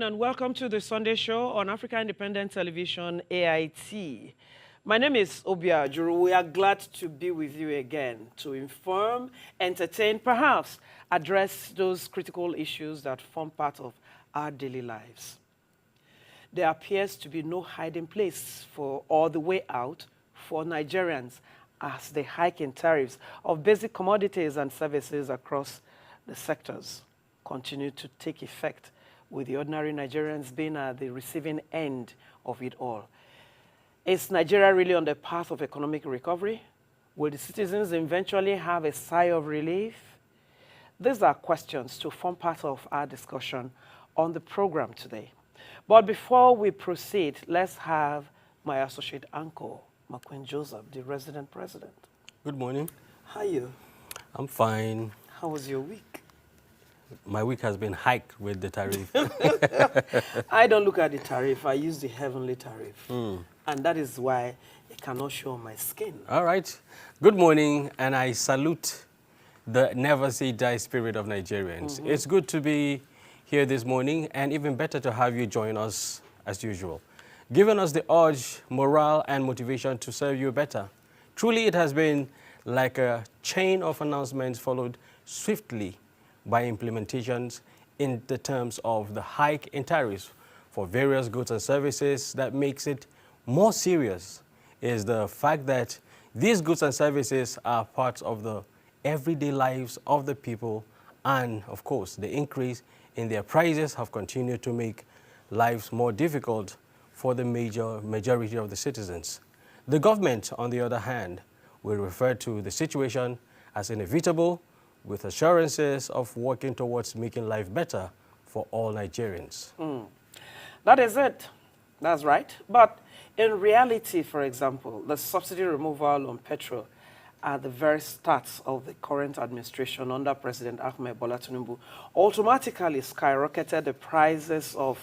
and welcome to the Sunday Show on Africa Independent Television, AIT. My name is Obia Juru. We are glad to be with you again to inform, entertain, perhaps address those critical issues that form part of our daily lives. There appears to be no hiding place for or the way out for Nigerians as the hike in tariffs of basic commodities and services across the sectors continue to take effect, with the ordinary Nigerians being at the receiving end of it all. Is Nigeria really on the path of economic recovery? Will the citizens eventually have a sigh of relief? These are questions to form part of our discussion on the program today. But before we proceed, let's have my associate uncle, McQueen Joseph, the resident president. Good morning. How are you? I'm fine. How was your week? My week has been hiked with the tariff. I don't look at the tariff. I use the heavenly tariff. And that is why it cannot show on my skin. All right. Good morning, and I salute the never say die spirit of Nigerians. It's good to be here this morning, and even better to have you join us as usual, giving us the urge, morale, and motivation to serve you better. Truly, it has been like a chain of announcements followed swiftly by implementations in the terms of the hike in tariffs for various goods and services. That makes it more serious is the fact that these goods and services are parts of the everyday lives of the people, and of course the increase in their prices have continued to make lives more difficult for the majority of the citizens. The government, on the other hand, will refer to the situation as inevitable, with assurances of working towards making life better for all Nigerians. That is it. That's right. But in reality, for example, the subsidy removal on petrol at the very start of the current administration under President Ahmed Bola Tinubu automatically skyrocketed the prices of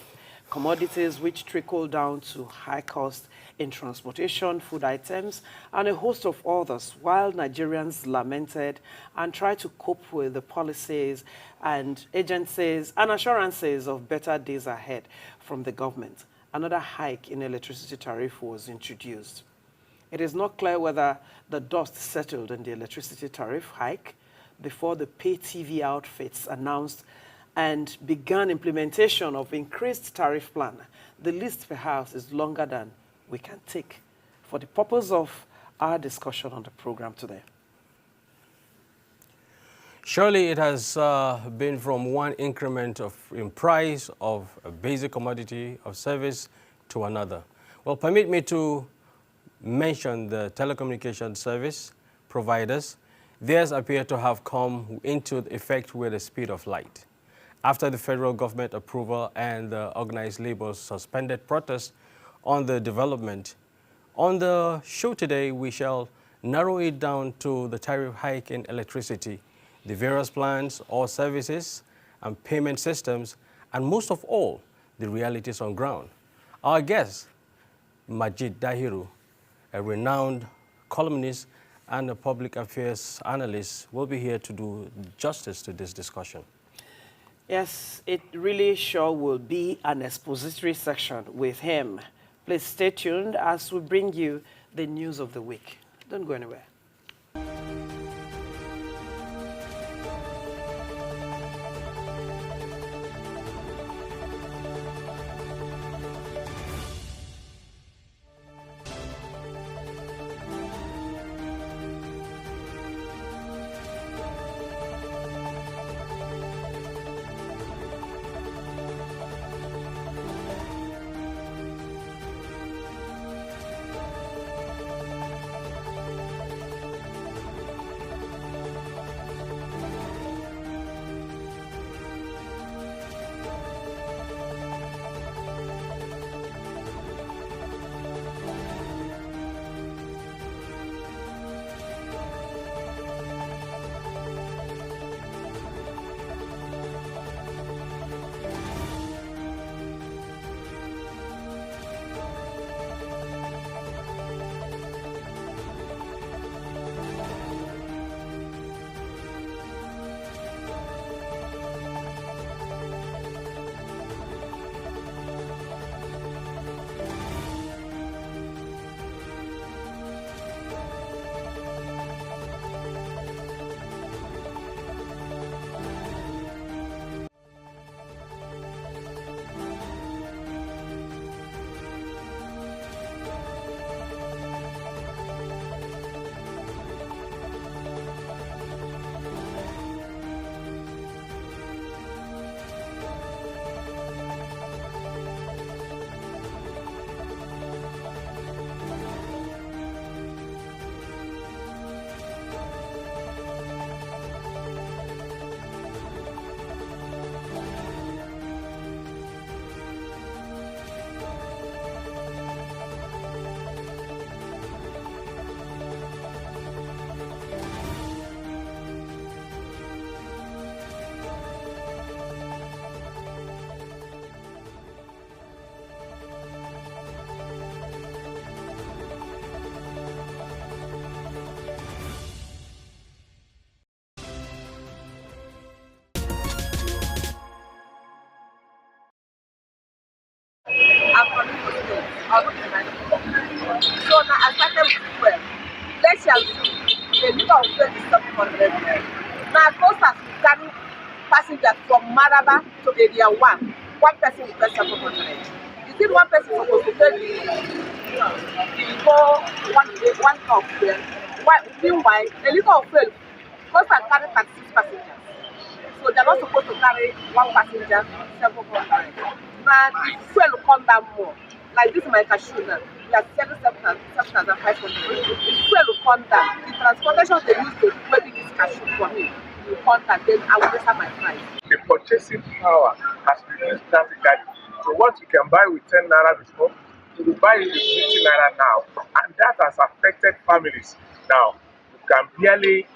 commodities, which trickled down to high cost in transportation, food items, and a host of others, while Nigerians lamented and tried to cope with the policies and agencies and assurances of better days ahead from the government. Another hike in electricity tariff was introduced. It is not clear whether the dust settled in the electricity tariff hike before the pay TV outfits announced and began implementation of increased tariff plan. The list perhaps is longer than we can take for the purpose of our discussion on the program today. Surely it has been from one increment in price of a basic commodity of service to another. Well, permit me to mention the telecommunication service providers. Theirs appear to have come into effect with the speed of light, after the federal government approval and the organized labor suspended protest on the development. On the show today, we shall narrow it down to the tariff hike in electricity, the various plans or services and payment systems, and most of all, the realities on ground. Our guest, Majid Dahiru, a renowned columnist and a public affairs analyst, will be here to do justice to this discussion. Yes, it really sure will be an expository section with him. Please stay tuned as we bring you the news of the week. Don't go anywhere. initially, the liter of fuel is 700 naira. Now, those that will carry passengers from Maraba to Area 1, one person will pay 700. Is it one person supposed to pay the whole one of fuel? Meanwhile, the liter of fuel goes and carry 36 passengers. So they're not supposed to carry one passenger 700. Now, the fuel will come down more. Like this is my cashew now. We are selling 7,500. The fuel will come down. The transportation they use to maybe this cashew for me will come down. Then I will just have my price. The purchasing power has reduced drastically. So what you can buy with 10 naira before, you will buy it with 50 naira now. And that has affected families. Now, you can barely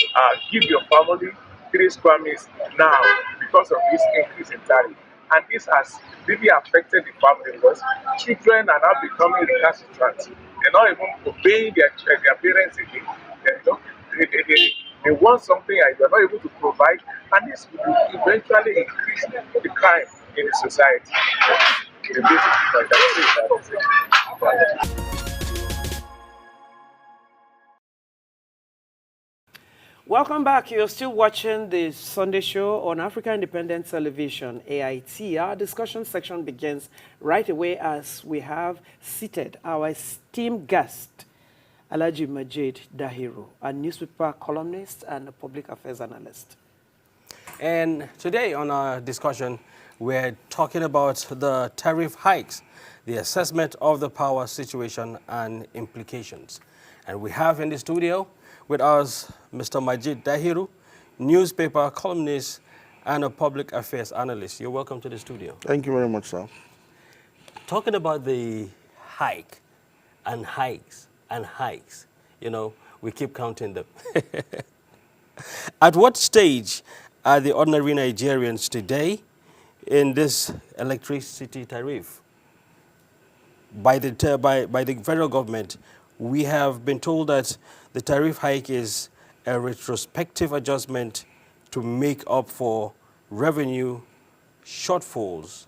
give your family 3 square meters now because of this increase in tariff. And this has really affected the family because children are now becoming recalcitrant. They're not even obeying their parents again. They want something and you're not able to provide, and this will eventually increase the crime in the society. The basic thing I can say. Welcome back. You're still watching the Sunday show on African Independent Television, AIT. Our discussion section begins right away as we have seated our esteemed guest, Alhaji Majid Dahiru, a newspaper columnist and a public affairs analyst. And today on our discussion, we're talking about the tariff hikes, the assessment of the power situation and implications. And we have in the studio with us Mr. Majid Dahiru, newspaper columnist and a public affairs analyst. You're welcome to the studio. Thank you very much, sir. Talking about the hike and hikes and hikes, you know, we keep counting them. At what stage are the ordinary Nigerians today in this electricity tariff? By the federal government, we have been told that the tariff hike is a retrospective adjustment to make up for revenue shortfalls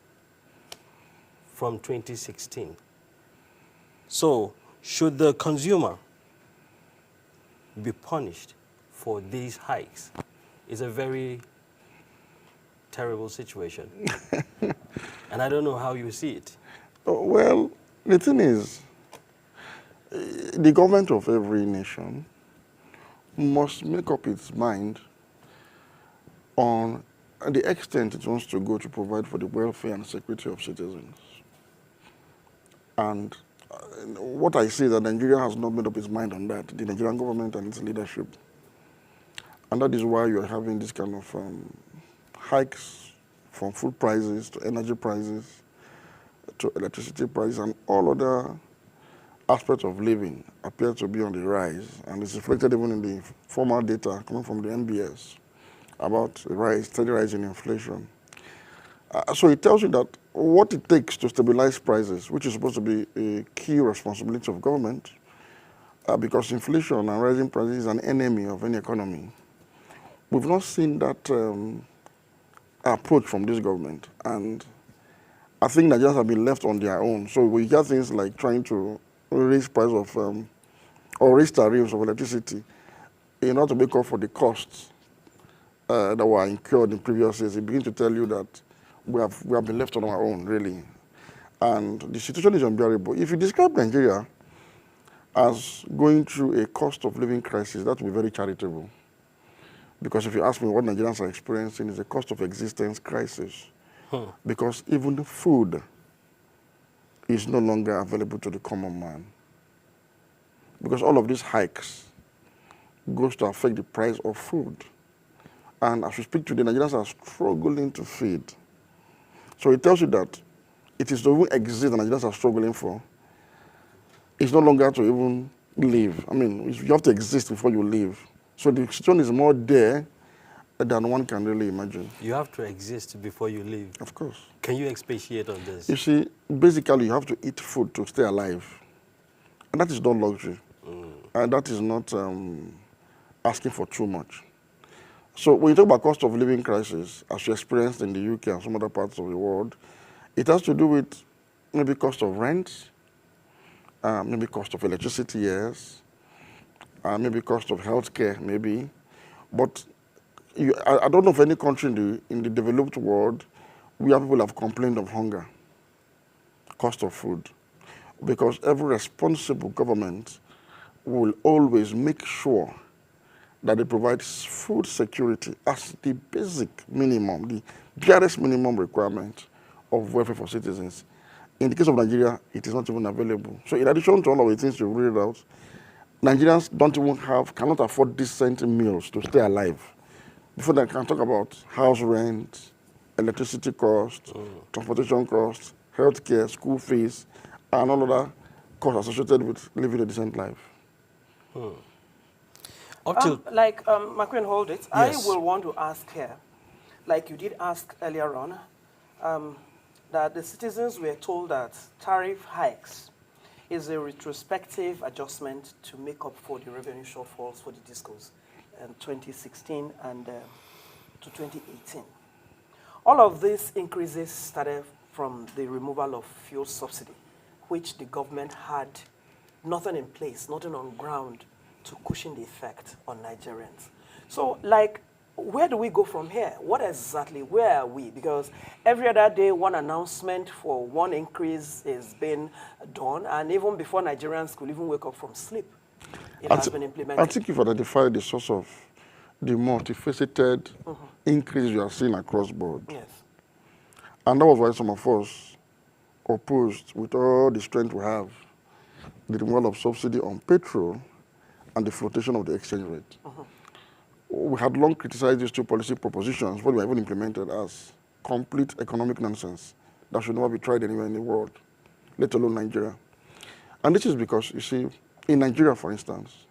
from 2016. So, should the consumer be punished for these hikes? It's a very terrible situation. And I don't know how you see it. Well, the thing is, the government of every nation must make up its mind on the extent it wants to go to provide for the welfare and security of citizens. And what I see is that Nigeria has not made up its mind on that, the Nigerian government and its leadership. And that is why you are having this kind of hikes from food prices to energy prices to electricity prices, and all other aspects of living appear to be on the rise, and it's reflected even in the formal data coming from the NBS about the steady rise in inflation. So it tells you that what it takes to stabilize prices, which is supposed to be a key responsibility of government, because inflation and rising prices is an enemy of any economy. We've not seen that approach from this government, and I think Nigerians have been left on their own. So we hear things like trying to raise price of or raise tariffs of electricity in order to make up for the costs that were incurred in previous years. It begins to tell you that we have been left on our own, really, and the situation is unbearable. If you describe Nigeria as going through a cost of living crisis, that would be very charitable. Because if you ask me what Nigerians are experiencing, is a cost of existence crisis. Because even food is no longer available to the common man. Because all of these hikes goes to affect the price of food. And as we speak today, Nigerians are struggling to feed. So it tells you that it is to even exist that Nigerians are struggling for. It's no longer to even live. I mean, you have to exist before you live. So the situation is more there than one can really imagine. You have to exist before you live. Of course. Can you expatiate on this? You see, basically you have to eat food to stay alive. And that is not luxury. And that is not asking for too much. So when you talk about cost of living crisis, as you experienced in the UK and some other parts of the world, it has to do with maybe cost of rent, maybe cost of electricity, yes, maybe cost of healthcare, maybe. But I don't know of any country in the developed world where people have complained of hunger, cost of food. Because every responsible government will always make sure that it provides food security as the basic minimum, the barest minimum requirement of welfare for citizens. In the case of Nigeria, it is not even available. So in addition to all of the things you've read out, Nigerians cannot afford decent meals to stay alive. Before they can talk about house rent, electricity costs, transportation costs, healthcare, school fees, and all other costs associated with living a decent life. McQueen, hold it. Yes. I will want to ask here, like you did ask earlier on, that the citizens were told that tariff hikes is a retrospective adjustment to make up for the revenue shortfalls for the discos in 2016 and to 2018. All of these increases started from the removal of fuel subsidy, which the government had nothing in place, nothing on ground to cushion the effect on Nigerians. So, where do we go from here? Where are we? Because every other day, one announcement for one increase is being done, and even before Nigerians could even wake up from sleep, it has been implemented. I think you've identified the source of the multifaceted increase you are seeing across board. Yes. And that was why some of us opposed, with all the strength we have, the removal of subsidy on petrol and the flotation of the exchange rate. We had long criticized these two policy propositions, what were even implemented as complete economic nonsense that should never be tried anywhere in the world, let alone Nigeria. And this is because, you see, in Nigeria, for instance,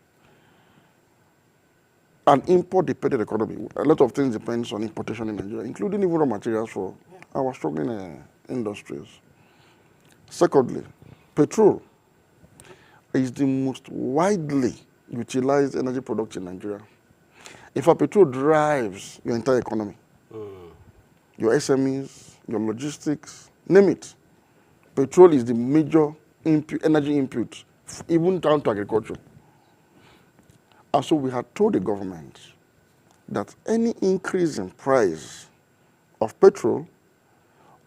an import-dependent economy, a lot of things depends on importation in Nigeria, including even raw materials for our struggling industries. Secondly, petrol is the most widely utilized energy product in Nigeria. In fact, petrol drives your entire economy. Your SMEs, your logistics, name it. Petrol is the major energy input, even down to agriculture. And so we had told the government that any increase in price of petrol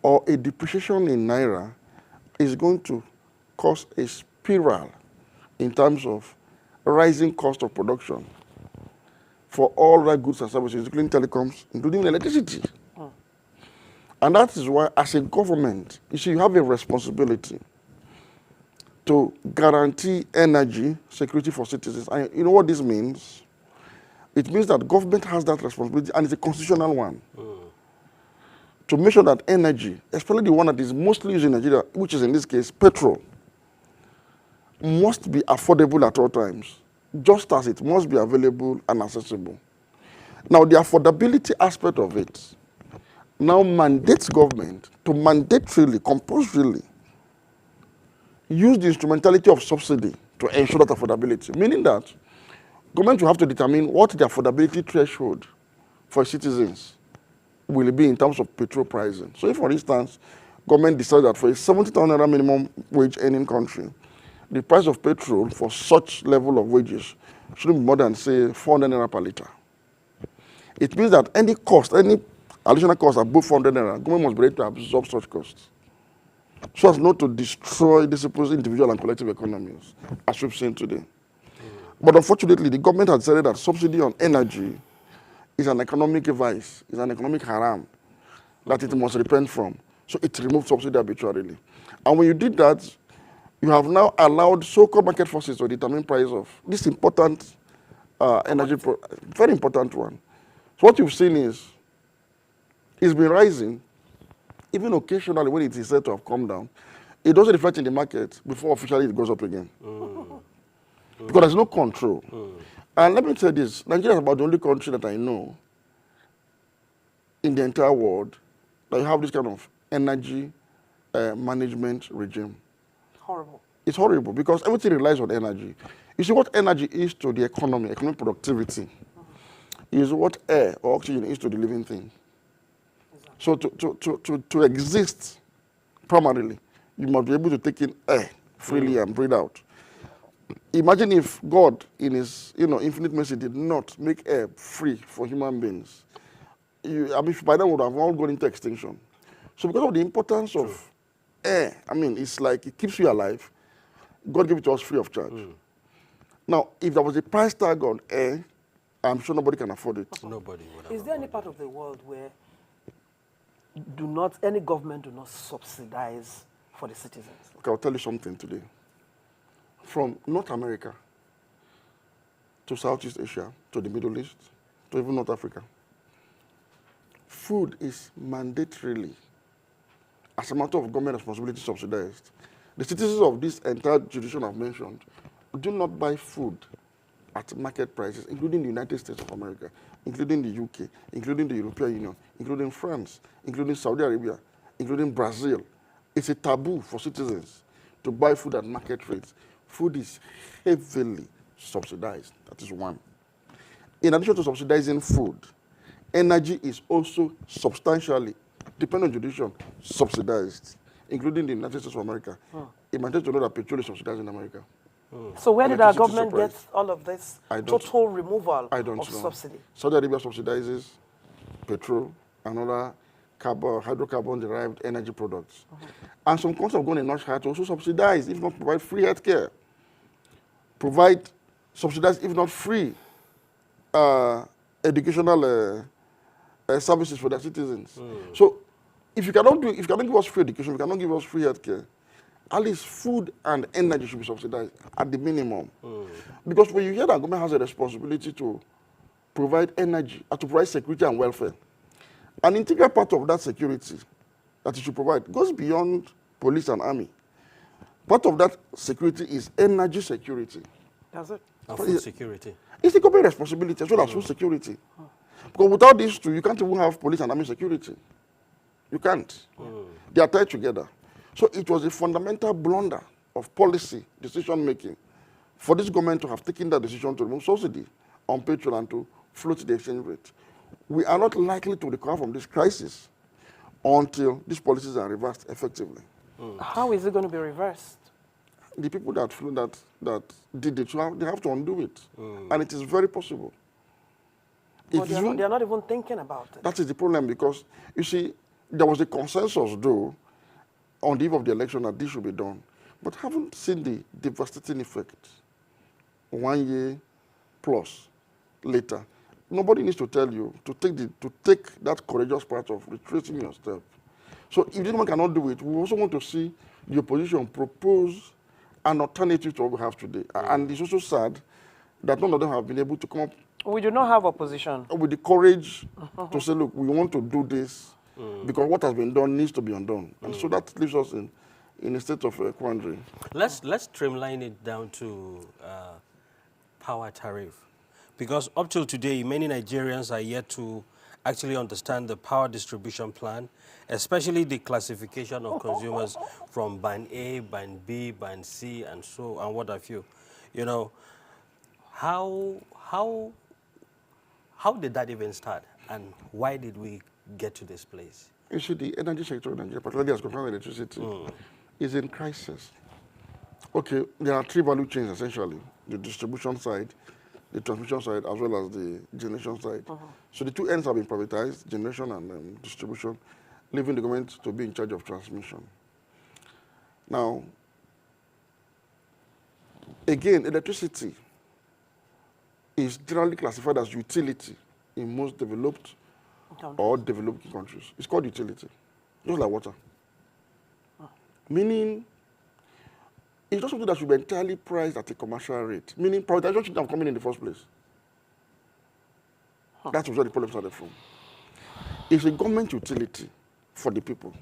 or a depreciation in Naira is going to cause a spiral in terms of rising cost of production for all right goods and services, including telecoms, including electricity. And that is why, as a government, you see, you have a responsibility to guarantee energy security for citizens. And you know what this means? It means that government has that responsibility, and it's a constitutional one, to make sure that energy, especially the one that is mostly used in Nigeria, which is in this case petrol, must be affordable at all times, just as it must be available and accessible. Now, the affordability aspect of it now mandates government to mandatorily, compulsorily use the instrumentality of subsidy to ensure that affordability, meaning that government will have to determine what the affordability threshold for citizens will be in terms of petrol pricing. So if, for instance, government decides that for a 70,000 minimum wage earning country, the price of petrol for such level of wages shouldn't be more than, say, 400 naira per litre. It means that any cost, any additional cost above 400 naira, government must be ready to absorb such costs, so as not to destroy the supposed individual and collective economies, as we've seen today. But unfortunately, the government has decided that subsidy on energy is an economic vice, is an economic haram that it must repent from. So it removed subsidy arbitrarily. And when you did that, you have now allowed so-called market forces to determine price of this important energy, very important one. So what you've seen is, it's been rising, even occasionally when it is said to have come down. It doesn't reflect in the market before officially it goes up again. Because there's no control. And let me tell you this, Nigeria is about the only country that I know in the entire world that you have this kind of energy management regime. Horrible. It's horrible because everything relies on energy. You see, what energy is to the economy, economic productivity, is what air or oxygen is to the living thing. So to exist primarily, you must be able to take in air freely and breathe out. Imagine if God, in His infinite mercy, did not make air free for human beings. I mean, by then we would have all gone into extinction. So because of the importance of air, I mean, it's like it keeps you alive. God gave it to us free of charge. Now, if there was a price tag on air, I'm sure nobody can afford it. Nobody would have. Is there any part of the world where any government do not subsidize for the citizens? Okay, I'll tell you something today. From North America to Southeast Asia, to the Middle East, to even North Africa, food is mandatorily, as a matter of government responsibility, subsidized. The citizens of this entire jurisdiction I've mentioned do not buy food at market prices, including the United States of America, including the UK, including the European Union, including France, including Saudi Arabia, including Brazil. It's a taboo for citizens to buy food at market rates. Food is heavily subsidized. That is one. In addition to subsidizing food, energy is also substantially, depending on jurisdiction, subsidized, including the United States of America. It matters to know that petrol is subsidized in America. So where did our Electricity government surprise. get all of this I don't- total removal I don't of know. subsidy? Saudi Arabia subsidizes petrol and other hydrocarbon-derived energy products. And some countries have gone a notch higher to also subsidize, if not provide free healthcare. Subsidize, if not free, educational services for their citizens. So, if you cannot give us free education, if you cannot give us free healthcare, at least food and energy should be subsidized at the minimum. Because when you hear that government has a responsibility to provide energy, to provide security and welfare, an integral part of that security that it should provide goes beyond police and army. Part of that security is energy security. That's it. And food security. It's a government responsibility as well as food security. Because without these two, you can't even have police and army security. You can't. They are tied together. So it was a fundamental blunder of policy decision-making for this government to have taken that decision to remove subsidy on petrol and to float the exchange rate. We are not likely to recover from this crisis until these policies are reversed effectively. How is it going to be reversed? The people that did it, they have to undo it. And it is very possible. But they are not even thinking about it. That is the problem, because, you see, there was a consensus, though, on the eve of the election that this should be done. But haven't seen the devastating effect 1 year plus later. Nobody needs to tell you to take that courageous part of retracing your step. So if this man cannot do it, we also want to see the opposition propose an alternative to what we have today. And it's also sad that none of them have been able to come up We do not have opposition. with the courage to say, look, we want to do this because what has been done needs to be undone. And so that leaves us in a state of quandary. Let's streamline it down to power tariff. Because up till today, many Nigerians are yet to actually understand the power distribution plan, especially the classification of consumers from band A, band B, band C, and what have you. You know, how did that even start, and why did we get to this place? You see, the energy sector in Nigeria, particularly as concerned electricity, is in crisis. Okay, there are three value chains essentially: the distribution side, the transmission side, as well as the generation side. So the two ends have been privatized, generation and distribution, leaving the government to be in charge of transmission. Now, again, electricity is generally classified as utility in most developed or developing countries. It's called utility, just like water. Meaning, it's not something that should be entirely priced at a commercial rate. Meaning, privatization shouldn't have come in the first place. That's where the problem started from. It's a government utility for the people.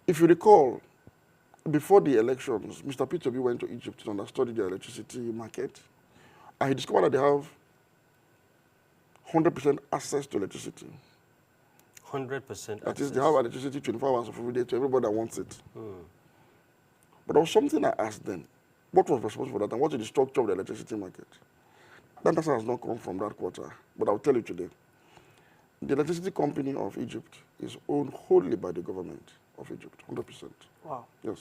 If you recall, before the elections, Mr. Peter B went to Egypt to study the electricity market, and he discovered that they have 100% access to electricity. 100% That is, they have electricity 24 hours of every day to everybody that wants it. But there was something I asked them. What was responsible for that, and what is the structure of the electricity market? That answer has not come from that quarter, but I'll tell you today. The electricity company of Egypt is owned wholly by the government of Egypt, 100%. Wow. Yes.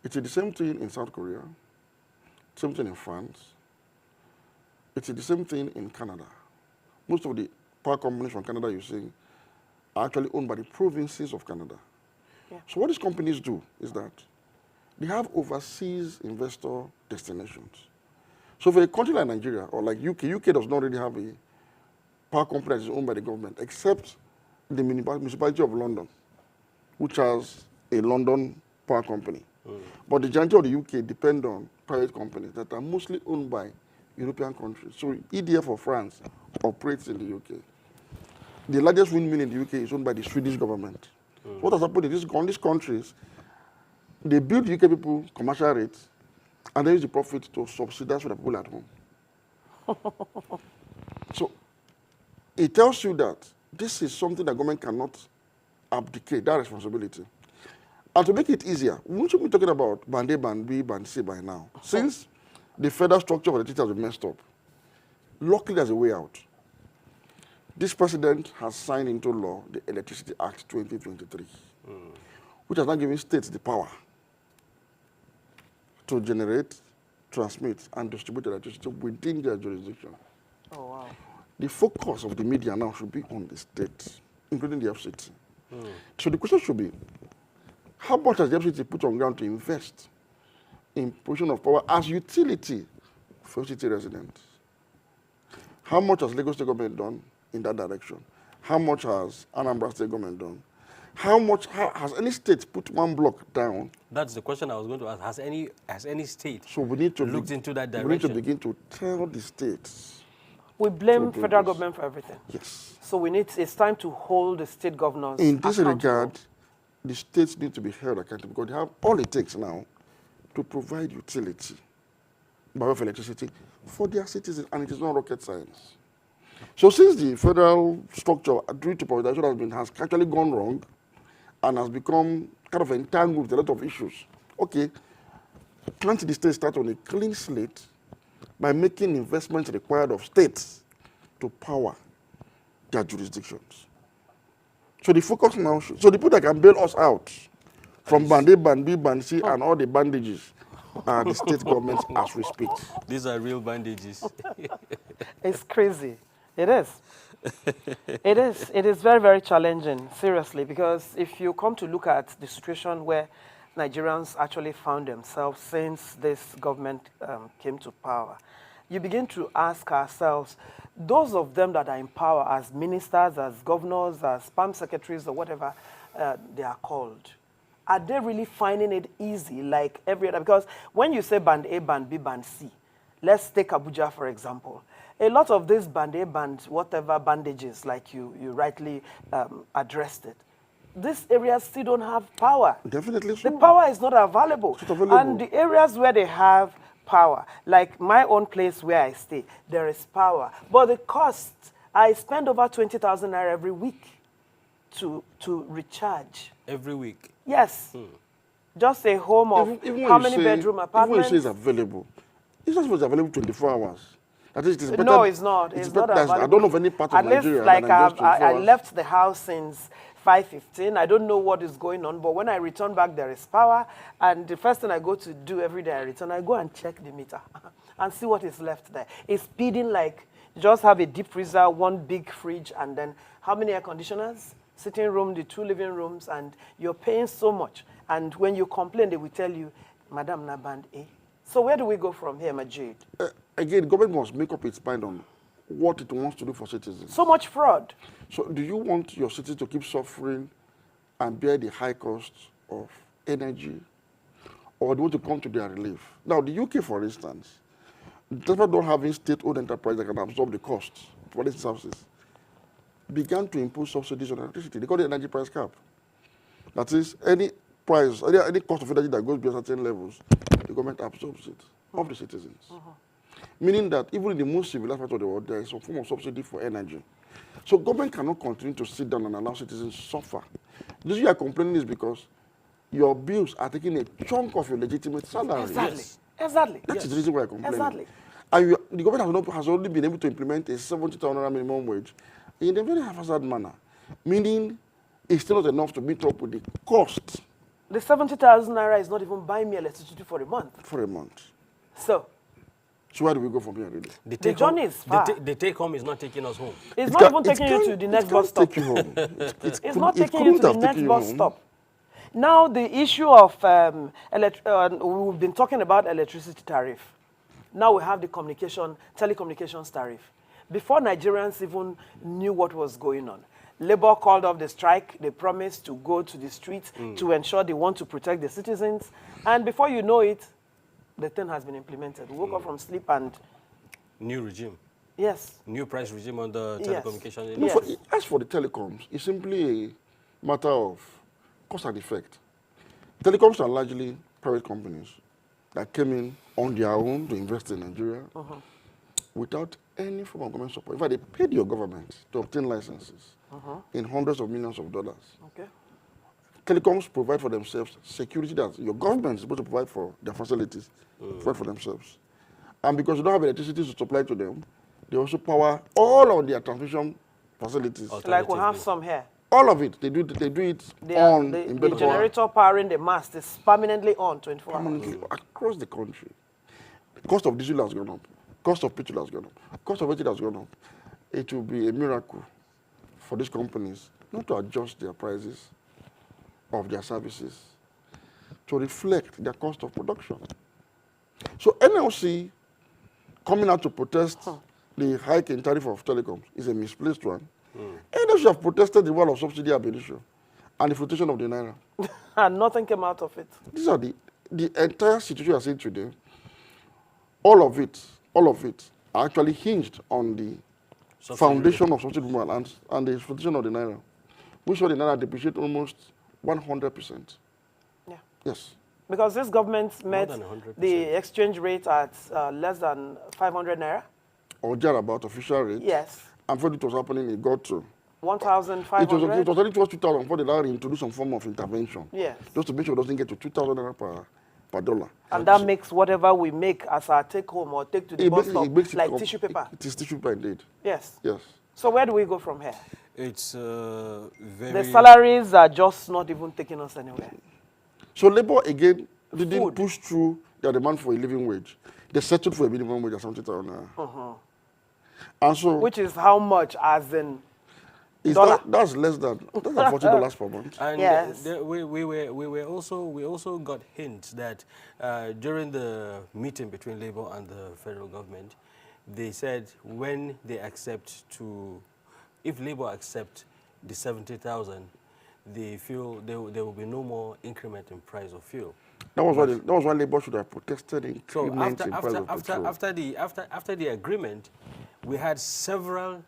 It is the same thing in South Korea, same thing in France. It is the same thing in Canada. Most of the power companies from Canada you see are actually owned by the provinces of Canada. Yeah. So what these companies do is that they have overseas investor destinations. So for a country like Nigeria or like UK does not really have a power company that is owned by the government, except the municipality of London, which has a London power company. But the majority of the UK depend on private companies that are mostly owned by European countries. So EDF for France operates in the UK. The largest windmill in the UK is owned by the Swedish government. So what has happened in these countries, they build UK people commercial rates, and they use the profit to subsidize for the people at home. So it tells you that this is something the government cannot abdicate, that responsibility. And to make it easier, we should be talking about Band A, Band B, Band C by now. Since the federal structure of the teachers has been messed up, luckily there's a way out. This president has signed into law the Electricity Act 2023, which has now given states the power to generate, transmit, and distribute electricity within their jurisdiction. Oh, wow. The focus of the media now should be on the states, including the FCT. So the question should be, how much has the FCT put on ground to invest in provision of power as utility for FCT residents? How much has Lagos State government done in that direction? How much has Anambra State government done? How has any state put one block down? That's the question I was going to ask. Has any state So we need to looked into that direction? We need to begin to tell the states. We blame to do federal this. government for everything. Yes. So it's time to hold the state governors In this accountable. regard, the states need to be held accountable because they have all it takes now to provide utility, by way of electricity, for their citizens, and it is not rocket science. So since the federal structure due to privatization has actually gone wrong and has become kind of entangled with a lot of issues, okay, can't the states start on a clean slate by making investments required of states to power their jurisdictions? So the focus now, so the people that can bail us out from Band A, Band B, Band C, and all the bandages are the state governments as we speak. These are real bandages. It's crazy. It is. It is. It is very, very challenging, seriously, because if you come to look at the situation where Nigerians actually found themselves since this government came to power, you begin to ask ourselves, those of them that are in power as ministers, as governors, as PAM secretaries, or whatever they are called, are they really finding it easy like every other? Because when you say Band A, Band B, Band C, let's take Abuja, for example. A lot of these Band A, Band whatever bandages, like you rightly addressed it, these areas still don't have power. Definitely so. The power is not available. It's not available. And the areas where they have power, like my own place where I stay, there is power. But the cost, I spend over 20,000 naira every week to recharge. Every week? Yes. Just a home of Even how many bedroom apartments? Even when you say it's available, it's not supposed to be available 24 hours. That is, it is better, No, it's not. It's not better. available. I don't know of any part of At least, Nigeria like that just 24 I hours. left the house since 5:15. I don't know what is going on, but when I return back, there is power. And the first thing I go to do every day I return, I go and check the meter and see what is left there. It's speeding like just have a deep freezer, one big fridge, and then how many air conditioners? Sitting room, the 2 living rooms, and you're paying so much. And when you complain, they will tell you, Madam, na Band A. So where do we go from here, Majid? Again, government must make up its mind on what it wants to do for citizens. So much fraud. So do you want your citizens to keep suffering and bear the high costs of energy, or do you want to come to their relief? Now, the UK, for instance, despite not having state-owned enterprise that can absorb the costs for these services, began to impose subsidies on electricity. They call it energy price cap. That is, any price, any cost of energy that goes beyond certain levels, the government absorbs it of the citizens. Meaning that even in the most civilized part of the world, there is some form of subsidy for energy. So government cannot continue to sit down and allow citizens to suffer. This you are complaining is because your bills are taking a chunk of your legitimate salary. Exactly. Yes. Exactly. That is the reason why you're complaining. Exactly. And the government has only been able to implement a 70,000 minimum wage in a very haphazard manner, meaning it's still not enough to meet up with the cost The 70,000 naira is not even buying me electricity for a month. For a month. So where do we go from here, really? the journey is far. The take home is not taking us home. It's not even taking you to the next bus stop. Take you home. It's not taking you to the next bus stop. Now, the issue of, we've been talking about electricity tariff. Now we have the telecommunications tariff. Before Nigerians even knew what was going on, Labour called off the strike. They promised to go to the streets to ensure they want to protect the citizens. And before you know it, the thing has been implemented. We woke up from sleep and... New regime. Yes. New price regime on the telecommunication. No, as for the telecoms, it's simply a matter of cause and effect. Telecoms are largely private companies that came in on their own to invest in Nigeria without any form of government support. In fact, they paid your government to obtain licenses in hundreds of millions of dollars. Okay. Telecoms provide for themselves security that your government is supposed to provide for their facilities, provide for themselves. And because you don't have electricity to supply to them, they also power all of their transmission facilities. Like we have some here. All of it, they do it on in the generator powering the mast is permanently on 24 hours. Permanently across the country. The cost of diesel has gone up. Cost of petrol has gone up. Cost of everything has gone up. It will be a miracle for these companies not to adjust their prices of their services to reflect their cost of production. So NLC coming out to protest the hike in tariff of telecoms is a misplaced one. NLC have protested the wall of subsidy abolition and the flotation of the naira. And nothing came out of it. These are the entire situation you are seeing today. All of it are actually hinged on the foundation of subsidy movement and the flotation of the naira. We saw the naira depreciate almost 100%. Yeah. Yes. Because this government met the exchange rate at less than 500 naira. Or thereabout official rate. Yes. And for it was happening, it got to 1,500. It was already towards 2,000 before they allowed him to do some form of intervention. Yes. Just to make sure it doesn't get to 2,000 naira per dollar. And that makes whatever we make as our take home or take to the bus stop like tissue paper. It is tissue paper indeed. Yes. Yes. So where do we go from here? It's very... The salaries are just not even taking us anywhere. So Labour, again, didn't push through their demand for a living wage. They settled for a minimum wage of 70,000 naira. And so... Which is how much as in dollar? That's less than $40 per month. And yes. we also got hints that during the meeting between Labour and the federal government, they said when they if Labour accept the 70,000, they feel there will be no more increment in price of fuel. That was why Labour should have protested increment in price of petrol. After the agreement, we had several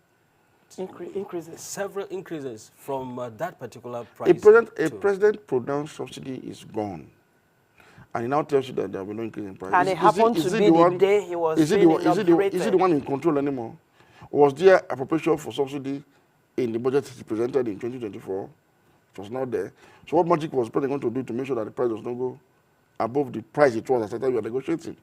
increases from that particular price. A president pronounced subsidy is gone. And he now tells you that there will be no increase in price. And it happened to be the day he was being inaugurated. Is he the one in control anymore? Was there appropriation for subsidy in the budget he presented in 2024? It was not there. So what magic was the president going to do to make sure that the price does not go above the price it was at the time we were negotiating?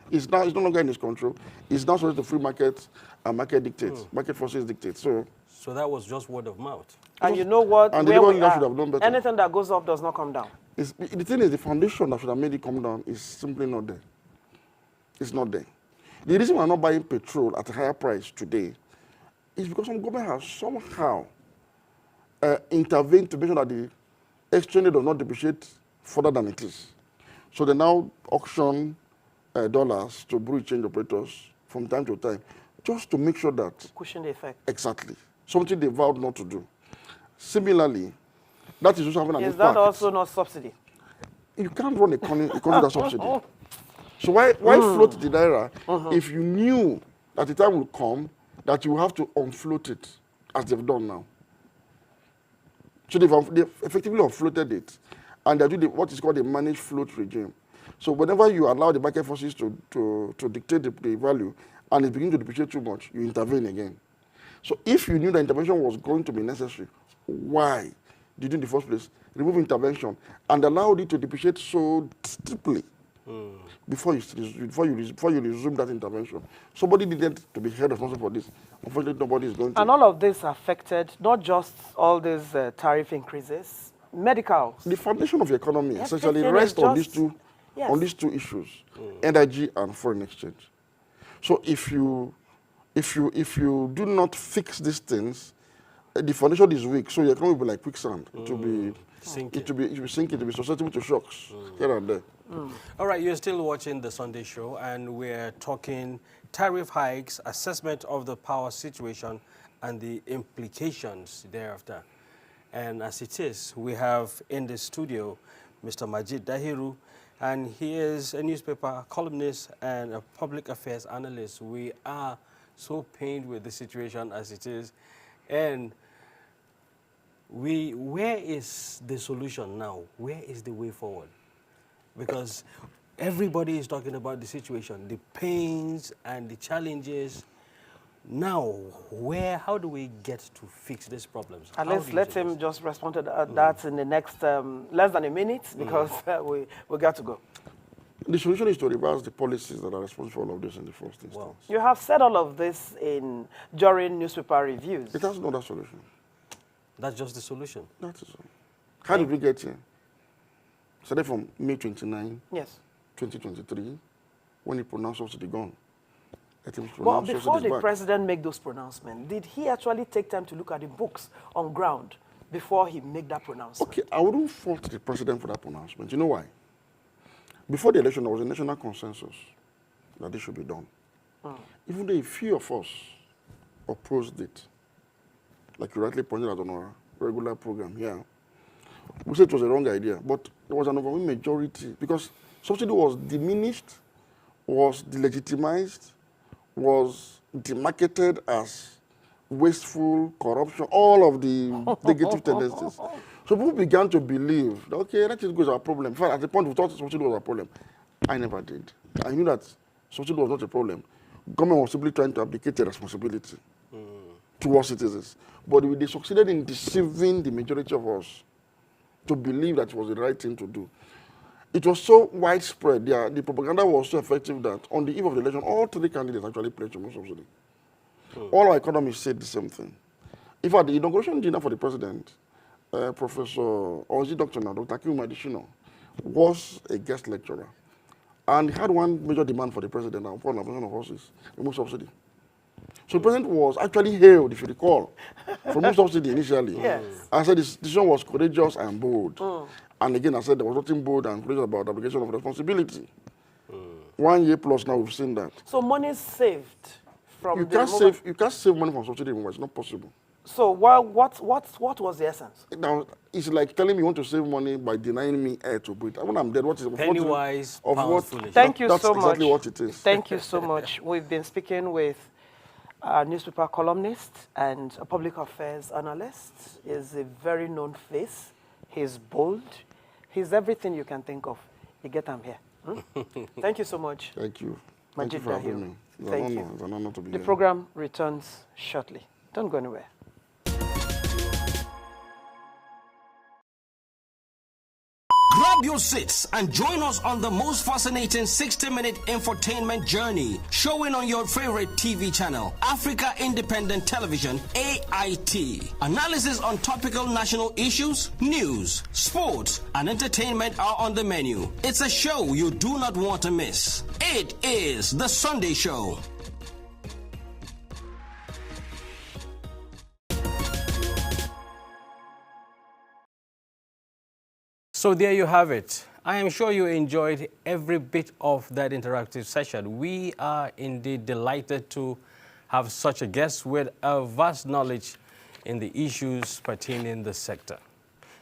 It's no longer in his control. It's now subject to free market and market dictates, market forces dictate. So that was just word of mouth. And you know what? And the government should have known better. Anything that goes up does not come down. The thing is, the foundation that should have made it come down is simply not there. It's not there. The reason we're not buying petrol at a higher price today is because some government has somehow intervened to make sure that the exchange rate does not depreciate further than it is. So they now auction dollars to bureau exchange operators from time to time, just to make sure that... Cushion the effect. Exactly. Something they vowed not to do. Similarly, that is also having an impact. Is that also not subsidy? You can't run a economy that subsidy. So why float the naira if you knew that the time will come that you have to unfloat it, as they've done now? So they've effectively unfloated it, and they're doing what is called a managed float regime. So whenever you allow the market forces to dictate the value, and it begins to depreciate too much, you intervene again. So if you knew that intervention was going to be necessary, why did you in the first place remove intervention and allowed it to depreciate so steeply before you resume that intervention? Somebody needed to be held responsible for this. Unfortunately, nobody is going to. And all of this affected not just all these tariff increases medical. The foundation of the economy essentially Everything rests is on just- on these two issues, energy and foreign exchange. So if you do not fix these things, the foundation is weak. So your economy will be like quicksand. It will be Sinking. It will be sinking. It will be susceptible to shocks here and there. All right, you're still watching the Sunday Show, and we're talking tariff hikes, assessment of the power situation, and the implications thereafter. And as it is, we have in the studio Mr. Majid Dahiru, and he is a newspaper columnist and a public affairs analyst. We are so pained with the situation as it is, and where is the solution now? Where is the way forward? Because everybody is talking about the situation, the pains and the challenges. Now, how do we get to fix these problems? And How let's do you let see him this? just respond to that in the next less than a minute, because we got to go. The solution is to reverse the policies that are responsible for all of this in the first instance. Wow. You have said all of this during newspaper reviews. It has no other solution. That's just the solution. That is all. How did we get here? Started from May 29, Yes. 2023, when he pronounced subsidy gone. Let him But pronounce before subsidies the back. president make those pronouncements, did he actually take time to look at the books on ground before he make that pronouncement? Okay, I wouldn't fault the president for that pronouncement. You know why? Before the election, there was a national consensus that this should be done. Even though a few of us opposed it, like you rightly pointed out on our regular program here, we said it was a wrong idea, but there was an overwhelming majority because subsidy was diminished, was delegitimized, was demarketed as wasteful, corruption, all of the negative tendencies. So people began to believe that, okay, that is good as our problem. In fact, at the point we thought subsidy was a problem. I never did. I knew that subsidy was not a problem. Government was simply trying to abdicate their responsibility towards citizens. But they succeeded in deceiving the majority of us to believe that it was the right thing to do. It was so widespread, the propaganda was so effective that on the eve of the election, all three candidates actually pledged to remove subsidy. All our economists said the same thing. In fact, the inauguration dinner for the president, Professor Ozi Dr. Akim Adishino was a guest lecturer. And he had one major demand for the president upon appointment of horses, remove subsidy. So the president was actually hailed, if you recall, for remove subsidy initially. Yes. I said this decision was courageous and bold. And again, I said there was nothing bold and courageous about the application of responsibility. 1 year plus now, we've seen that. So money saved from You the can't save money from subsidy removal. It's not possible. So what was the essence? Now, it's like telling me you want to save money by denying me air to breathe. When I'm dead, what is Penny wise, pound foolish. Thank you That's so much. exactly what it is. Thank you so much. We've been speaking with a newspaper columnist and a public affairs analyst. He's a very known face. He's bold. He's everything you can think of. You get him here. Thank you so much. Thank you. Thank Majid you for having Dahiru. me. It's Thank an you. honor. It's an honor to be The here. program returns shortly. Don't go anywhere. Grab your seats and join us on the most fascinating 60-minute infotainment journey, showing on your favorite TV channel, Africa Independent Television, AIT. Analysis on topical national issues, news, sports, and entertainment are on the menu. It's a show you do not want to miss. It is The Sunday Show. So there you have it. I am sure you enjoyed every bit of that interactive session. We are indeed delighted to have such a guest with a vast knowledge in the issues pertaining the sector.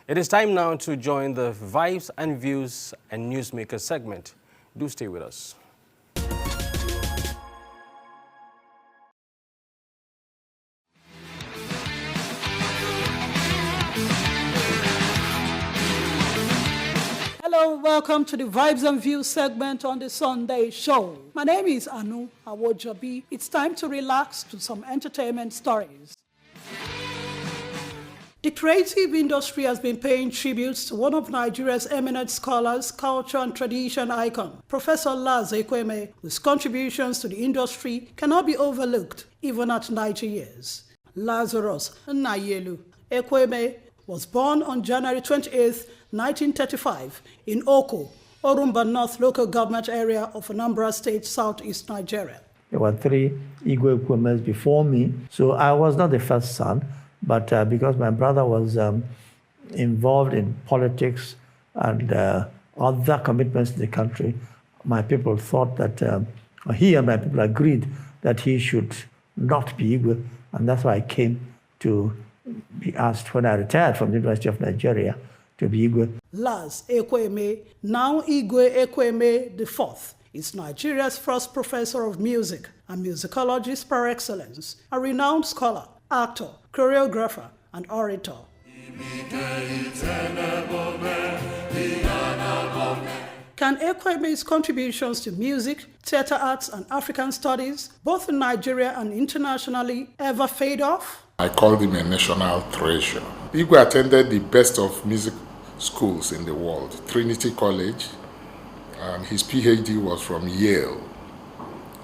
It is time now to join the Vibes and Views and Newsmaker segment. Do stay with us. Hello, welcome to the Vibes and Views segment on the Sunday Show. My name is Anu Awojabi. It's time to relax to some entertainment stories. The creative industry has been paying tributes to one of Nigeria's eminent scholars, culture and tradition icon, Professor Laz Ekweme, whose contributions to the industry cannot be overlooked even at 90 years. Lazarus Nayelu Ekweme was born on January 28, 1935 in Oko, Orumba North local government area of Anambra State, southeast Nigeria. There were 3 Igwe Ekwemes before me, so I was not the first son, but because my brother was involved in politics and other commitments in the country, my people thought that he and my people agreed that he should not be Igwe, and that's why I came to be asked when I retired from the University of Nigeria to be Igwe. Laz Ekweme, now Igwe Ekweme IV, is Nigeria's first professor of music and musicologist par excellence, a renowned scholar, actor, choreographer, and orator. Can Ekweme's contributions to music, theater arts, and African studies, both in Nigeria and internationally, ever fade off? I called him a national treasure. Igwe attended the best of music schools in the world, Trinity College. His PhD was from Yale.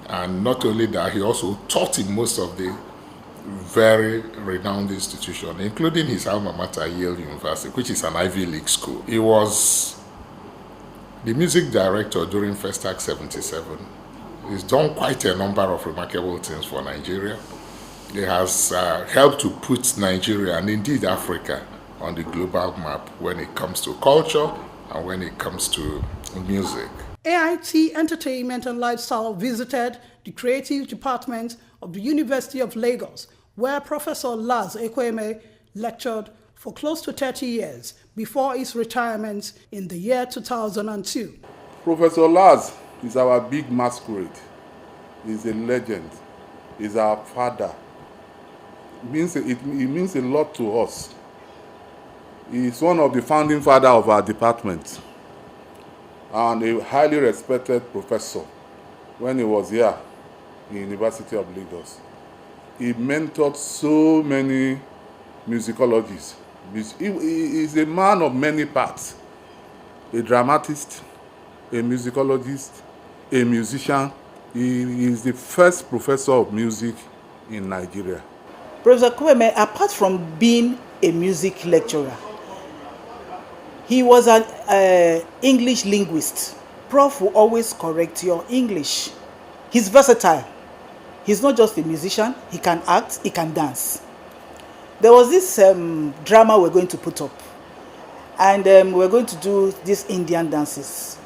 And not only that, he also taught in most of the very renowned institutions, including his alma mater, Yale University, which is an Ivy League school. He was the music director during Festac 77. He's done quite a number of remarkable things for Nigeria. He has helped to put Nigeria, and indeed Africa, on the global map when it comes to culture and when it comes to music. AIT Entertainment and Lifestyle visited the creative department of the University of Lagos, where Professor Laz Ekweme lectured for close to 30 years before his retirement in the year 2002. Professor Laz is our big masquerade. He's a legend. He's our father. It means a lot to us. He's one of the founding fathers of our department and a highly respected professor when he was here in the University of Lagos. He mentored so many musicologists. He is a man of many parts, a dramatist, a musicologist, a musician. He is the first professor of music in Nigeria. Professor Kweme, apart from being a music lecturer, he was an English linguist. Prof will always correct your English. He's versatile. He's not just a musician, he can act, he can dance. There was this drama we're going to put up, and we're going to do these Indian dances.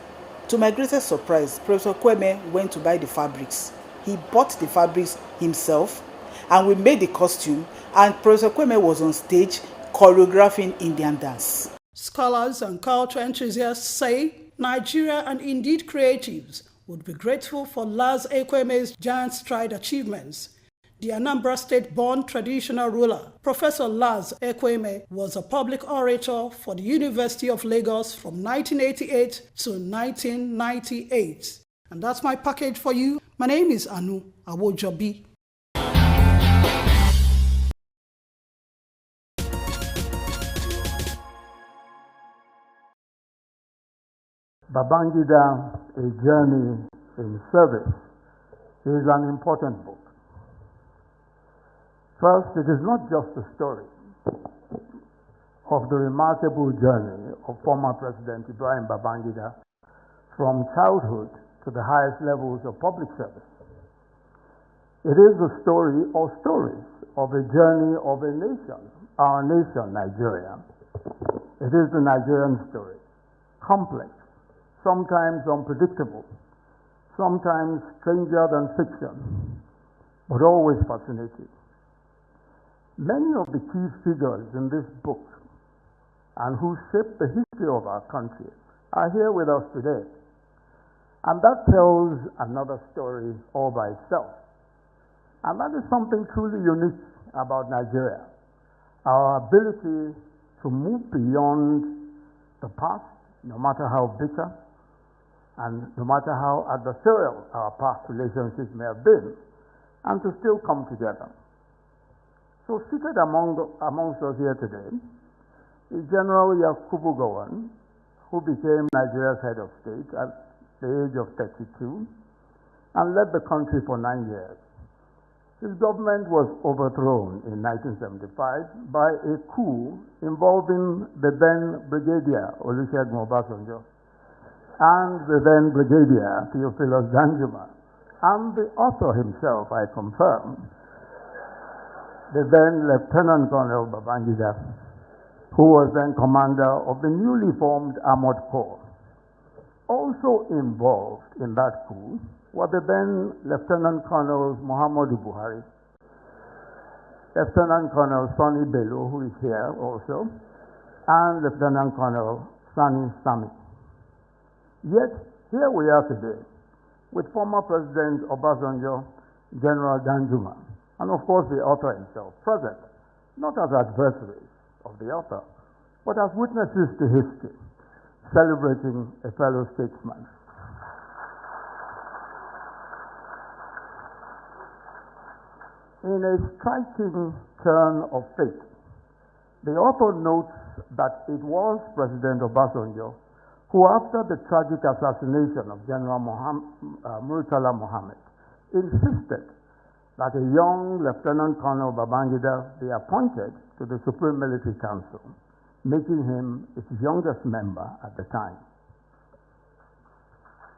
To my greatest surprise, Professor Kweme went to buy the fabrics. He bought the fabrics himself, and we made the costume, and Professor Kweme was on stage choreographing Indian dance. Scholars and culture enthusiasts say Nigeria and indeed creatives would be grateful for Laz Ekweme's giant stride achievements. The Anambra State-born traditional ruler, Professor Laz Ekweme, was a public orator for the University of Lagos from 1988 to 1998. And that's my package for you. My name is Anu Awojobi. Babangida, A Journey in Service, is an important book. First, it is not just a story of the remarkable journey of former President Ibrahim Babangida from childhood to the highest levels of public service. It is the story or stories of a journey of a nation, our nation, Nigeria. It is the Nigerian story, complex, sometimes unpredictable, sometimes stranger than fiction, but always fascinating. Many of the key figures in this book and who shaped the history of our country are here with us today. And that tells another story all by itself. And that is something truly unique about Nigeria. Our ability to move beyond the past, no matter how bitter, and no matter how adversarial our past relationships may have been, and to still come together. So seated amongst us here today is General Yakubu Gowon, who became Nigeria's head of state at the age of 32 and led the country for 9 years. His government was overthrown in 1975 by a coup involving the then Brigadier Olusegun Obasanjo and the then Brigadier Theophilus Danjuma, and the author himself, I confirm, the then Lieutenant Colonel Babangida, who was then commander of the newly formed Armored Corps. Also involved in that coup were the then Lieutenant Colonel Muhammadu Buhari, Lieutenant Colonel Sonny Bello, who is here also, and Lieutenant Colonel Sani Sami. Yet, here we are today with former President Obasanjo, General Danjuma, and of course the author himself present, not as adversaries of the author, but as witnesses to history, celebrating a fellow statesman. In a striking turn of fate, the author notes that it was President Obasanjo who, after the tragic assassination of General Murtala Mohammed, insisted that a young Lieutenant Colonel Babangida be appointed to the Supreme Military Council, making him its youngest member at the time.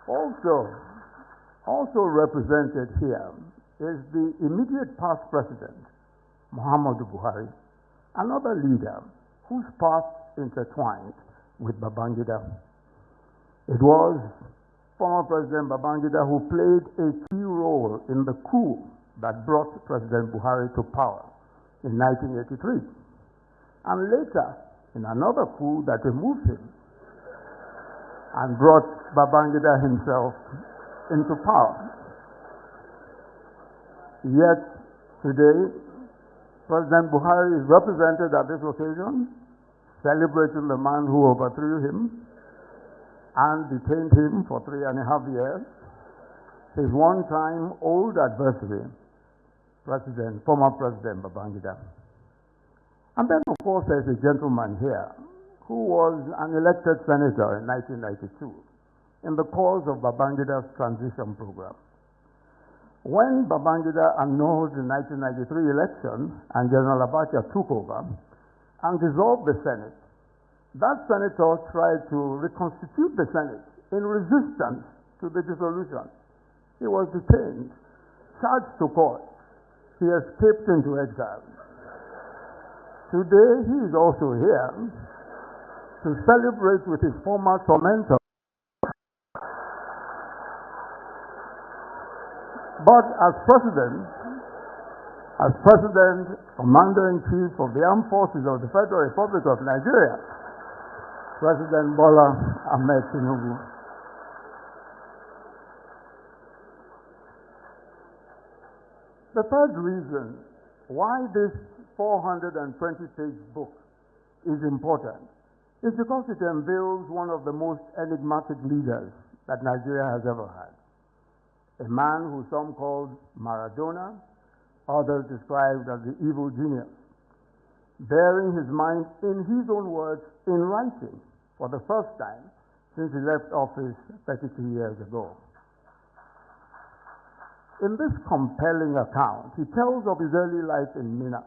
Also represented here is the immediate past president, Muhammadu Buhari, another leader whose path intertwined with Babangida. It was former President Babangida who played a key role in the coup that brought President Buhari to power in 1983, and later in another coup that removed him and brought Babangida himself into power. Yet today, President Buhari is represented at this occasion, celebrating the man who overthrew him and detained him for 3.5 years, his one-time old adversary, former President Babangida. And then, of course, there's a gentleman here who was an elected senator in 1992 in the cause of Babangida's transition program. When Babangida annulled the 1993 election and General Abacha took over and dissolved the Senate, that senator tried to reconstitute the Senate in resistance to the dissolution. He was detained, charged to court. He escaped into exile. Today, he is also here to celebrate with his former tormentor. But as President, Commander-in-Chief of the Armed Forces of the Federal Republic of Nigeria, President Bola Ahmed Tinubu. The third reason why this 420-page book is important is because it unveils one of the most enigmatic leaders that Nigeria has ever had. A man who some called Maradona, others described as the evil genius, bearing his mind in his own words in writing for the first time since he left office 32 years ago. In this compelling account, he tells of his early life in Minna,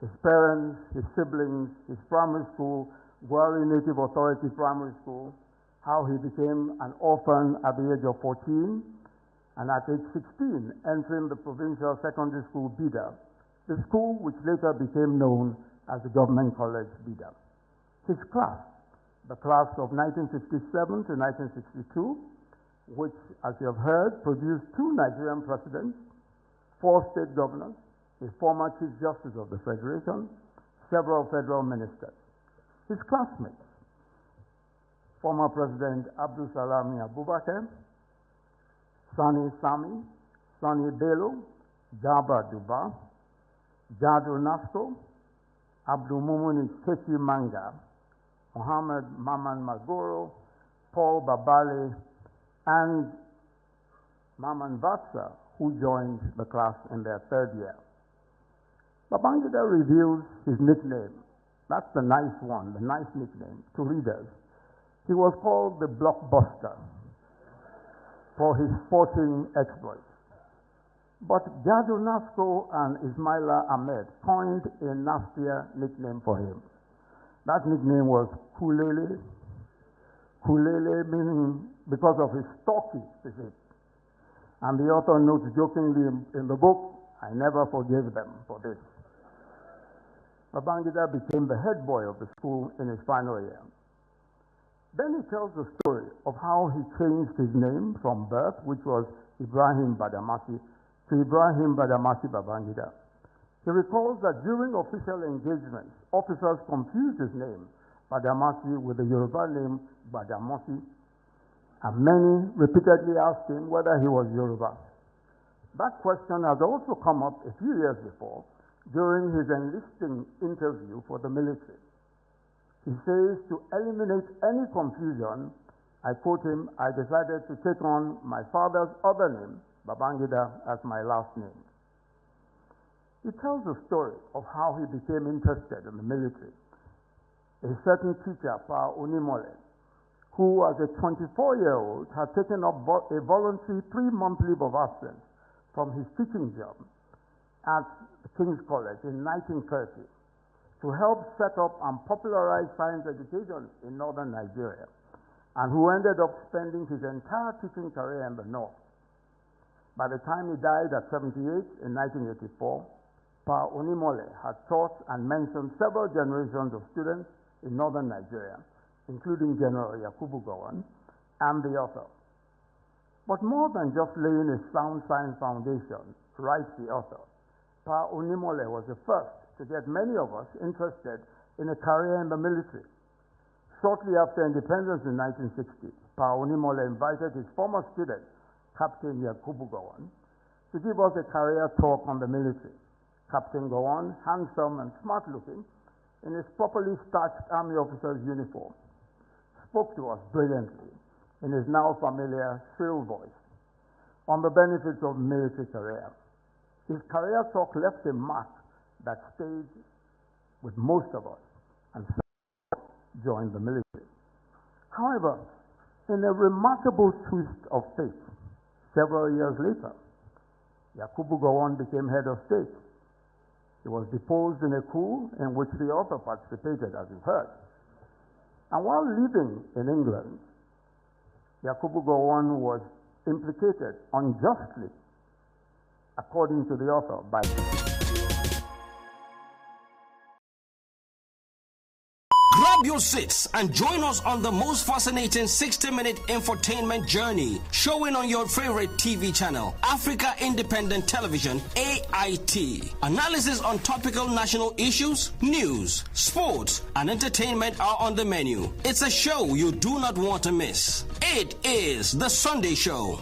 his parents, his siblings, his primary school, Gwari Native Authority Primary School, how he became an orphan at the age of 14, and at age 16 entering the provincial secondary school Bida, the school which later became known as the Government College Bida. His class, the class of 1957 to 1962, which, as you have heard, produced 2 Nigerian presidents, 4 state governors, a former Chief Justice of the Federation, several federal ministers. His classmates, former President Abdul Salami Abubakar, Sani Sami, Sonny Bello, Jaba Duba, Jadu Nasko, Abdul Mumuni Kechi Manga, Muhammad Maman Magoro, Paul Babale, and Maman Vatsa, who joined the class in their 3rd year. Babangida reveals his nickname. That's the nice one, the nice nickname to readers. He was called the Blockbuster for his sporting exploits. But Jadu Nasco and Ismaila Ahmed coined a nastier nickname for him. That nickname was Kulele. Kulele meaning because of his stocky physique. And the author notes jokingly in the book, I never forgave them for this. Babangida became the head boy of the school in his final year. Then he tells the story of how he changed his name from birth, which was Ibrahim Badamasi, to Ibrahim Badamasi Babangida. He recalls that during official engagements, officers confused his name, Badamasi, with the Yoruba name Badamosi, and many repeatedly asked him whether he was Yoruba. That question has also come up a few years before during his enlisting interview for the military. He says, to eliminate any confusion, I quote him, I decided to take on my father's other name, Babangida, as my last name. He tells the story of how he became interested in the military. A certain teacher, Pa Unimole, who as a 24-year-old had taken up a voluntary 3-month leave of absence from his teaching job at King's College in 1930 to help set up and popularize science education in northern Nigeria, and who ended up spending his entire teaching career in the north. By the time he died at 78 in 1984, Pa Unimole had taught and mentored several generations of students in northern Nigeria, including General Yakubu Gowon and the author. But more than just laying a sound science foundation, writes the author, Pa Unimole was the first to get many of us interested in a career in the military. Shortly after independence in 1960, Pa Unimole invited his former student, Captain Yakubu Gowon, to give us a career talk on the military. Captain Gowon, handsome and smart-looking, in his properly starched army officer's uniform, spoke to us brilliantly in his now familiar shrill voice on the benefits of military career. His career talk left a mark that stayed with most of us, and so joined the military. However, in a remarkable twist of fate, several years later, Yakubu Gowon became head of state. He was deposed in a coup in which the author participated, as you've heard. And while living in England, Yakubu Gowon was implicated unjustly, according to the author, by Grab your seats and join us on the most fascinating 60-minute infotainment journey, showing on your favorite TV channel, Africa Independent Television, AIT. Analysis on topical national issues, news, sports, and entertainment are on the menu. It's a show you do not want to miss. It is The Sunday Show.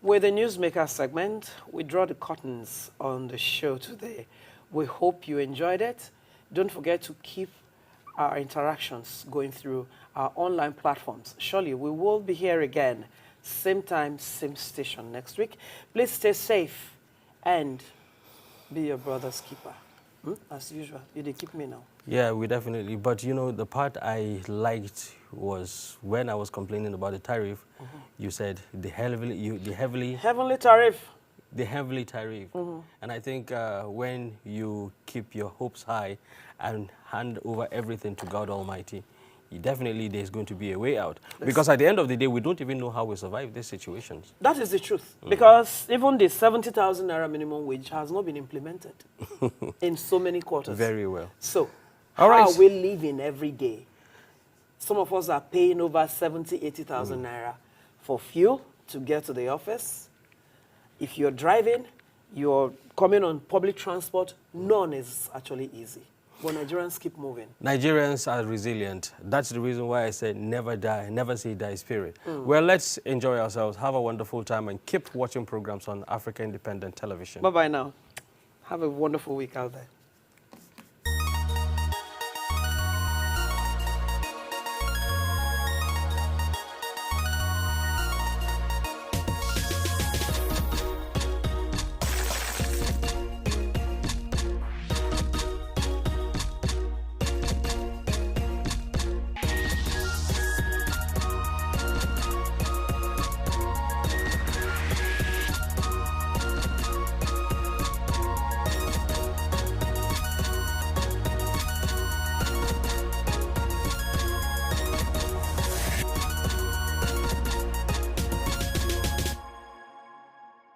With the Newsmaker segment, we draw the curtains on the show today. We hope you enjoyed it. Don't forget to keep our interactions going through our online platforms. Surely we will be here again, same time, same station next week. Please stay safe and be your brother's keeper. As usual, you did keep me now. Yeah, we definitely. But you know, the part I liked was when I was complaining about the tariff. You said the heavenly tariff. The heavenly tariff. And I think when you keep your hopes high and hand over everything to God Almighty, definitely there's going to be a way out. Because at the end of the day, we don't even know how we survive these situations. That is the truth. Because even the 70,000 naira minimum wage has not been implemented in so many quarters. Very well. So, how are we living every day? Some of us are paying over 70, 80,000 naira for fuel to get to the office. If you're driving, you're coming on public transport, none is actually easy. But Nigerians keep moving. Nigerians are resilient. That's the reason why I said never die, never say die spirit. Well, let's enjoy ourselves, have a wonderful time, and keep watching programs on Africa Independent Television. Bye-bye now. Have a wonderful week out there.